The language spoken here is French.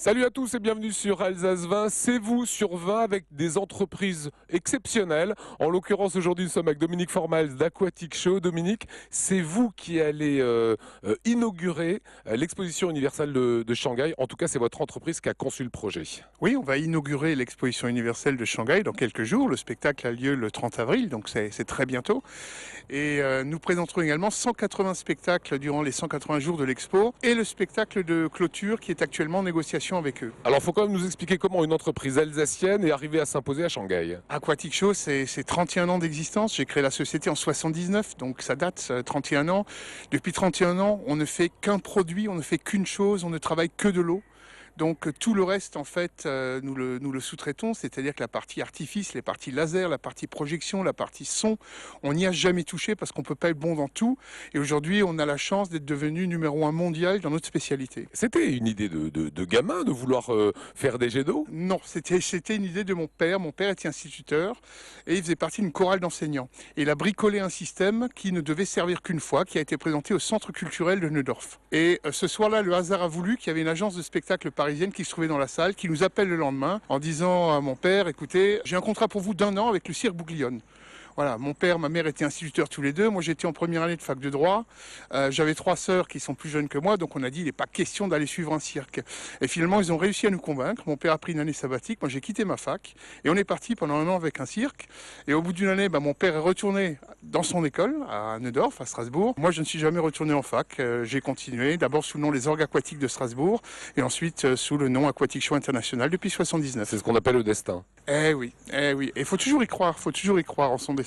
Salut à tous et bienvenue sur Alsace 20. C'est vous sur 20 avec des entreprises exceptionnelles. En l'occurrence, aujourd'hui, nous sommes avec Dominique Formals d'Aquatic Show. Dominique, c'est vous qui allez inaugurer l'exposition universelle de Shanghai. En tout cas, c'est votre entreprise qui a conçu le projet. Oui, on va inaugurer l'exposition universelle de Shanghai dans quelques jours. Le spectacle a lieu le 30 avril, donc c'est très bientôt. Et nous présenterons également 180 spectacles durant les 180 jours de l'expo et le spectacle de clôture qui est actuellement en négociation avec eux. Alors, il faut quand même nous expliquer comment une entreprise alsacienne est arrivée à s'imposer à Shanghai. Aquatic Show, c'est 31 ans d'existence. J'ai créé la société en 79, donc ça date, 31 ans. Depuis 31 ans, on ne fait qu'un produit, on ne fait qu'une chose, on ne travaille que de l'eau. Donc tout le reste, en fait, nous le sous-traitons, c'est-à-dire que la partie artifice, les parties laser, la partie projection, la partie son, on n'y a jamais touché parce qu'on ne peut pas être bon dans tout. Et aujourd'hui, on a la chance d'être devenu numéro 1 mondial dans notre spécialité. C'était une idée de gamin de vouloir faire des jets d'eau? Non, c'était une idée de mon père. Mon père était instituteur et il faisait partie d'une chorale d'enseignants. Et il a bricolé un système qui ne devait servir qu'une fois, qui a été présenté au centre culturel de Neudorf. Et ce soir-là, le hasard a voulu qu'il y avait une agence de spectacle parisienne qui se trouvait dans la salle, qui nous appelle le lendemain en disant à mon père, écoutez, j'ai un contrat pour vous d'1 an avec le cirque Bouglione. Voilà, mon père, ma mère étaient instituteurs tous les deux. Moi, j'étais en première année de fac de droit. J'avais 3 sœurs qui sont plus jeunes que moi, donc on a dit il n'est pas question d'aller suivre un cirque. Et finalement, ils ont réussi à nous convaincre. Mon père a pris une année sabbatique. Moi, j'ai quitté ma fac et on est parti pendant 1 an avec un cirque. Et au bout d'une année, mon père est retourné dans son école à Neudorf, à Strasbourg. Moi, je ne suis jamais retourné en fac. J'ai continué d'abord sous le nom Les Orgues Aquatiques de Strasbourg et ensuite sous le nom Aquatic Show International depuis 79. C'est ce qu'on appelle le destin. Eh oui, eh oui. Et il faut toujours y croire en son destin.